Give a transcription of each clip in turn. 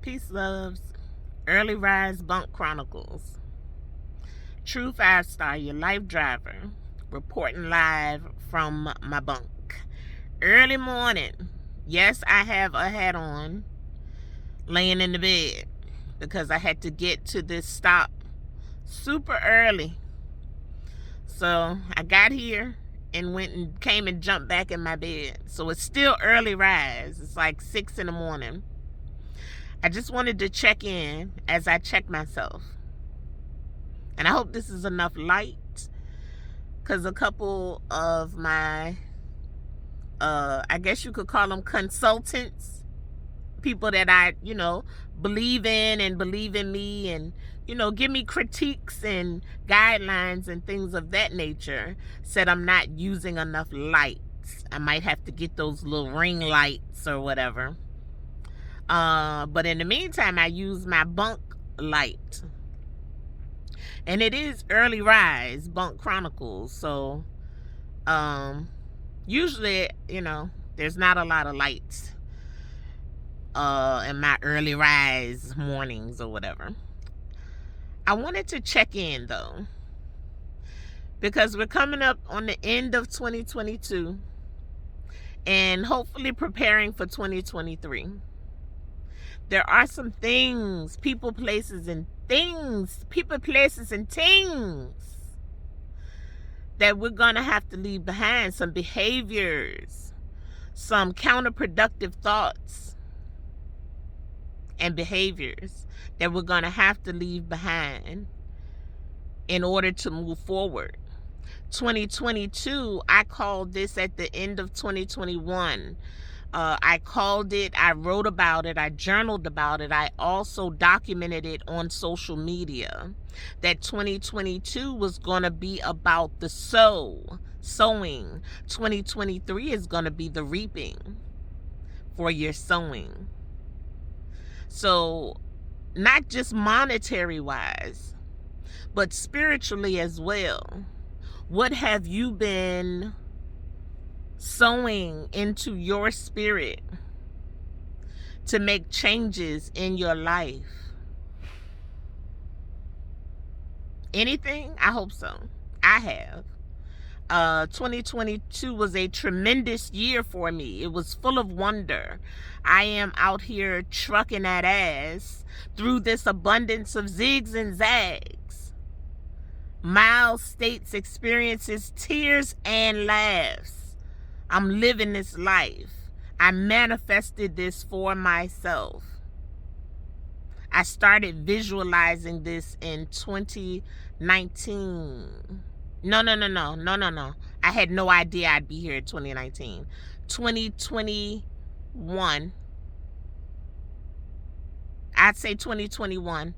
Peace, loves. Early Rise Bunk Chronicles. True 5-star, your life driver. Reporting live from my bunk. Early morning. Yes, I have a hat on. Laying in the bed. Because I had to get to this stop super early. So I got here and went and came and jumped back in my bed. So it's still early rise. It's like 6 in the morning. I just wanted to check in as I check myself. And I hope this is enough light, because a couple of my, I guess you could call them consultants, people that I, believe in and believe in me and, give me critiques and guidelines and things of that nature, said I'm not using enough lights. I might have to get those little ring lights or whatever. But in the meantime, I use my bunk light. And it is Early Rise Bunk Chronicles. So, usually, there's not a lot of lights in my early rise mornings or whatever. I wanted to check in, though, because we're coming up on the end of 2022 and hopefully preparing for 2023. There are some things, people, places, and things that we're going to have to leave behind. Some behaviors, some counterproductive thoughts and behaviors that we're going to have to leave behind in order to move forward. 2022, I called this at the end of 2021. I called it, I wrote about it, I journaled about it, I also documented it on social media, that 2022 was going to be about the sowing. 2023 is going to be the reaping for your sowing. So, not just monetary wise, but spiritually as well. What have you been sowing into your spirit to make changes in your life? Anything? I hope so. I have. 2022 was a tremendous year for me. It was full of wonder. I am out here trucking that ass through this abundance of zigs and zags, mild states, experiences, tears, and laughs. I'm living this life. I manifested this for myself. I started visualizing this in 2019. No. I had no idea I'd be here in 2019. 2021. I'd say 2021.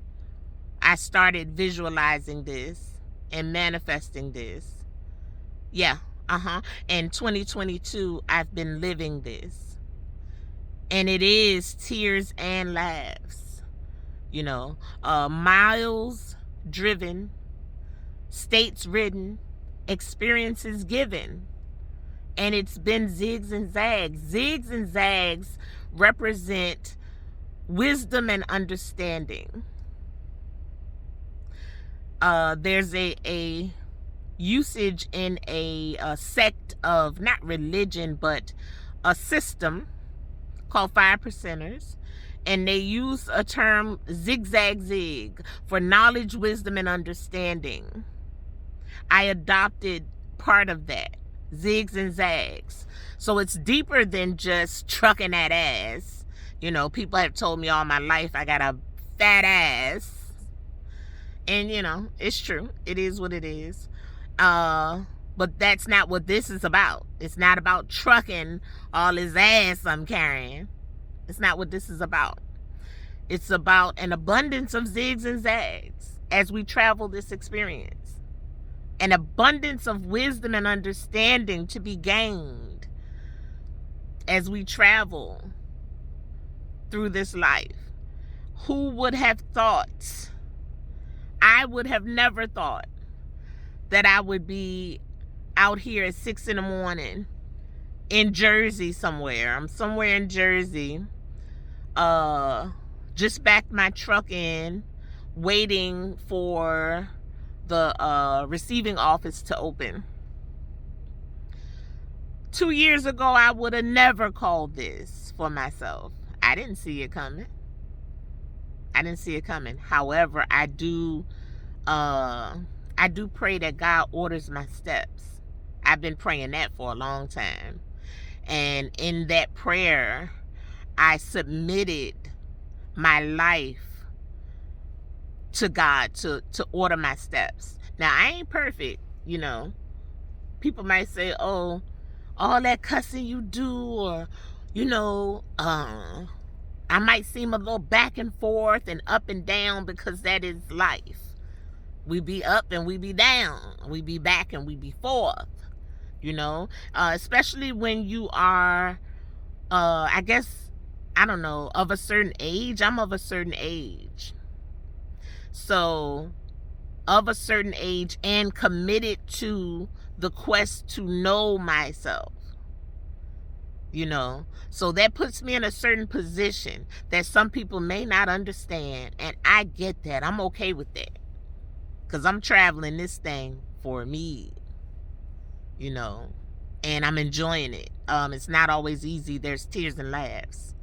I started visualizing this and manifesting this. Yeah. And 2022, I've been living this. And it is tears and laughs. Miles driven, states ridden, experiences given. And it's been zigs and zags. Zigs and zags represent wisdom and understanding. There's a usage in a sect of, not religion, but a system called 5%ers, and they use a term zigzag zig for knowledge, wisdom, and understanding. I adopted part of that, zigs and zags. So it's deeper than just trucking that ass. People have told me all my life I got a fat ass, and it's true. It is what it is. But that's not what this is about. It's not about trucking all this ass I'm carrying. It's not what this is about. It's about an abundance of zigs and zags as we travel this experience. An abundance of wisdom and understanding to be gained as we travel through this life. Who would have thought? I would have never thought that I would be out here at 6 in the morning in Jersey somewhere. I'm somewhere in Jersey, Just backed my truck in, waiting for the receiving office to open. 2 years ago, I would have never called this for myself. I didn't see it coming. However, I do pray that God orders my steps. I've been praying that for a long time. And in that prayer, I submitted my life to God to order my steps. Now, I ain't perfect, People might say, oh, all that cussing you do, or, I might seem a little back and forth and up and down, because that is life. We be up and we be down. We be back and we be forth. Especially when you are, I guess, I don't know, of a certain age. I'm of a certain age. So, of a certain age and committed to the quest to know myself. So that puts me in a certain position that some people may not understand, and I get that. I'm okay with that, because I'm traveling this thing for me, and I'm enjoying it. It's not always easy. There's tears and laughs,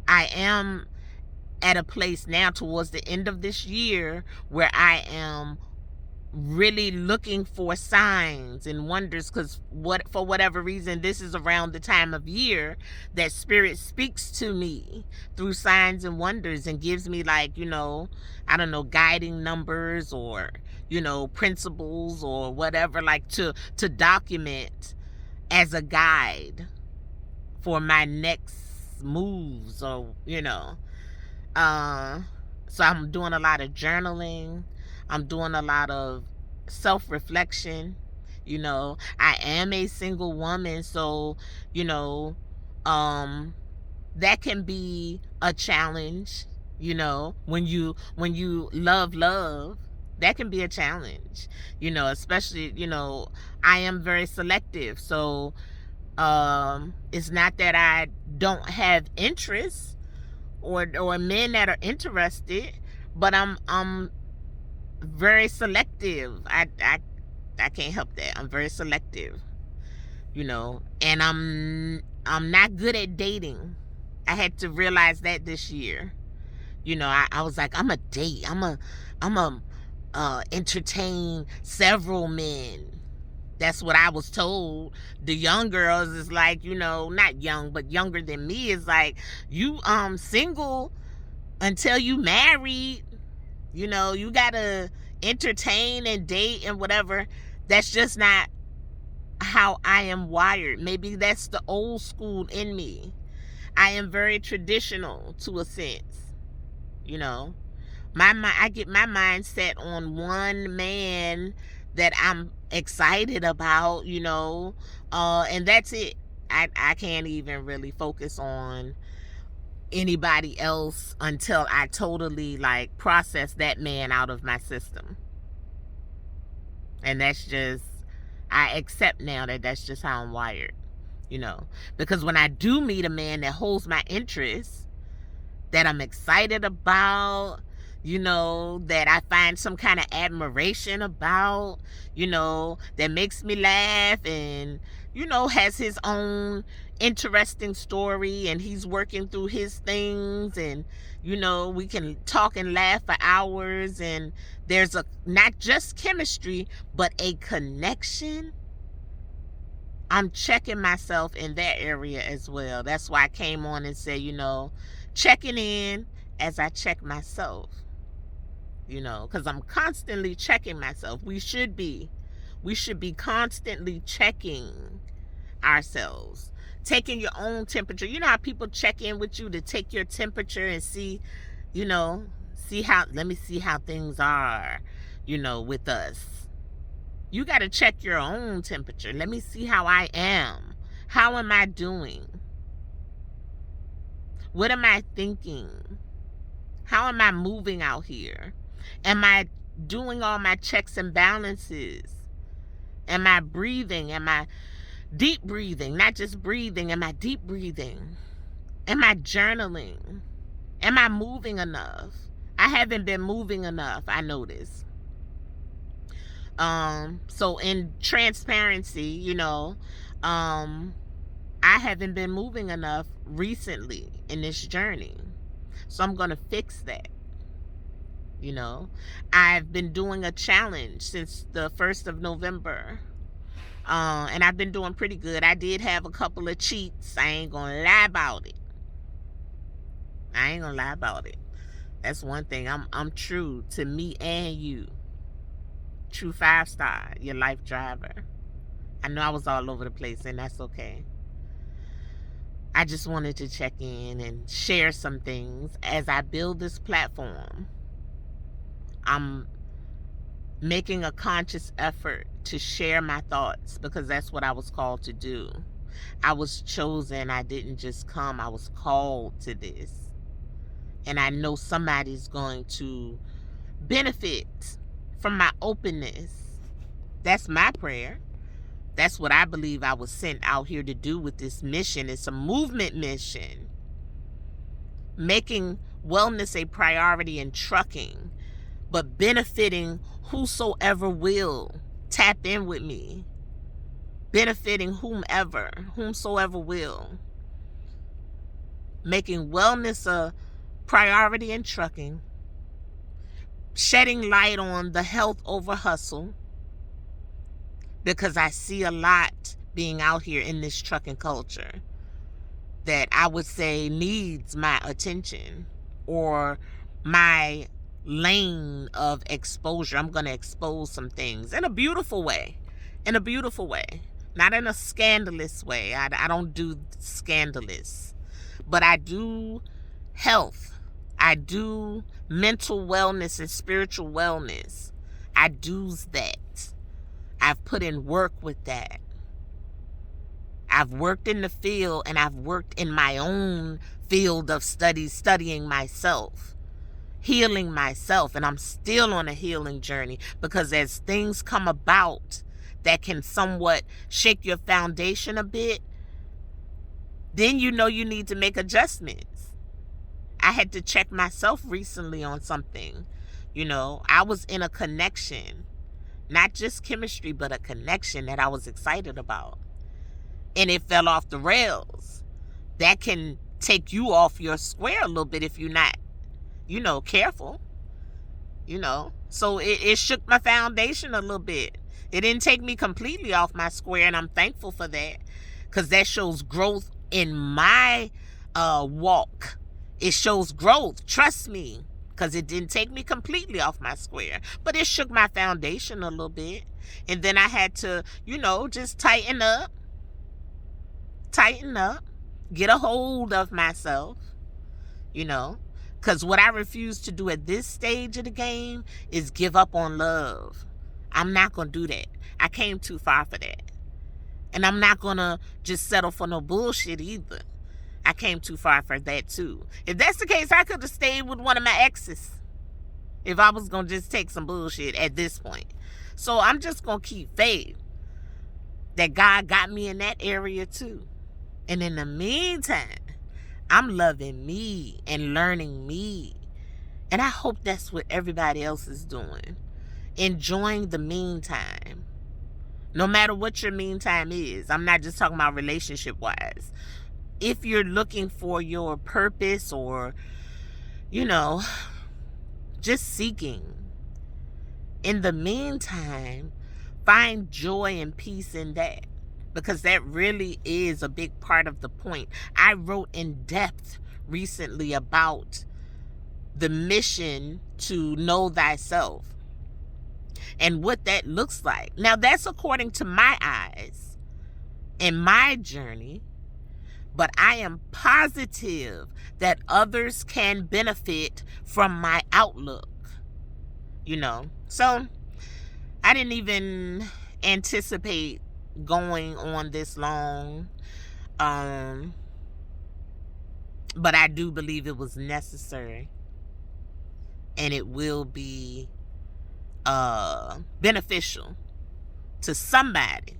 I am at a place now towards the end of this year where I am really looking for signs and wonders, because for whatever reason, this is around the time of year that Spirit speaks to me through signs and wonders and gives me, like, I don't know, guiding numbers, or principles, or whatever, like to document as a guide for my next moves, or so I'm doing a lot of journaling. I'm doing a lot of self-reflection. I am a single woman, so, that can be a challenge, when you love, that can be a challenge, especially, I am very selective. So, it's not that I don't have interests or men that are interested, but I'm very selective. I can't help that. I'm very selective, and I'm not good at dating. I had to realize that this year. I was like, I'm a date. I'm a entertain several men. That's what I was told. The young girls is like, not young, but younger than me, is like, you single until you married. You gotta entertain and date and whatever. That's just not how I am wired. Maybe that's the old school in me. I am very traditional to a sense. I get my mind set on one man that I'm excited about, and that's it. I can't even really focus on anybody else until I totally, like, process that man out of my system. And that's just, I accept now that that's just how I'm wired, because when I do meet a man that holds my interest, that I'm excited about, that I find some kind of admiration about, that makes me laugh, and, has his own interesting story, and he's working through his things, and, we can talk and laugh for hours, and there's not just chemistry, but a connection. I'm checking myself in that area as well. That's why I came on and said, checking in as I check myself. Because I'm constantly checking myself. We should be constantly checking ourselves, taking your own temperature. You know how people check in with you to take your temperature and see, let me see how things are, with us. You got to check your own temperature. Let me see how I am. How am I doing? What am I thinking? How am I moving out here? Am I doing all my checks and balances? Am I breathing? Am I deep breathing? Not just breathing. Am I deep breathing? Am I journaling? Am I moving enough? I haven't been moving enough, I notice. So in transparency, I haven't been moving enough recently in this journey. So I'm going to fix that. I've been doing a challenge since the 1st of November. And I've been doing pretty good. I did have a couple of cheats. I ain't going to lie about it. That's one thing. I'm true to me and you. True 5-star, your life driver. I know I was all over the place, and that's okay. I just wanted to check in and share some things as I build this platform. I'm making a conscious effort to share my thoughts because that's what I was called to do. I was chosen. I didn't just come. I was called to this. And I know somebody's going to benefit from my openness. That's my prayer. That's what I believe I was sent out here to do with this mission. It's a movement mission. Making wellness a priority in trucking, but benefiting whosoever will tap in with me. Benefiting whomsoever will. Making wellness a priority in trucking. Shedding light on the health over hustle. Because I see a lot being out here in this trucking culture that I would say needs my attention or my lane of exposure. I'm going to expose some things in a beautiful way. Not in a scandalous way. I don't do scandalous. But I do health. I do mental wellness and spiritual wellness. I do that. I've put in work with that. I've worked in the field and I've worked in my own field of studying myself, healing myself, and I'm still on a healing journey because as things come about that can somewhat shake your foundation a bit, then you need to make adjustments. I had to check myself recently on something. I was in a connection. Not just chemistry, but a connection that I was excited about. And it fell off the rails. That can take you off your square a little bit if you're not, careful. So it shook my foundation a little bit. It didn't take me completely off my square, and I'm thankful for that. Because that shows growth in my walk. It shows growth. Trust me. Because it didn't take me completely off my square. But it shook my foundation a little bit. And then I had to, just tighten up. Get a hold of myself. Because what I refuse to do at this stage of the game is give up on love. I'm not going to do that. I came too far for that. And I'm not going to just settle for no bullshit either. I came too far for that too. If that's the case, I could have stayed with one of my exes if I was going to just take some bullshit at this point. So I'm just going to keep faith that God got me in that area too. And in the meantime, I'm loving me and learning me. And I hope that's what everybody else is doing. Enjoying the meantime. No matter what your meantime is. I'm not just talking about relationship-wise. If you're looking for your purpose or, just seeking, in the meantime, find joy and peace in that. Because that really is a big part of the point. I wrote in depth recently about the mission to know thyself and what that looks like. Now, that's according to my eyes and my journey. But I am positive that others can benefit from my outlook, So I didn't even anticipate going on this long. But I do believe it was necessary. And it will be beneficial to somebody.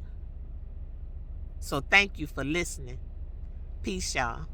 So thank you for listening. Peace, y'all.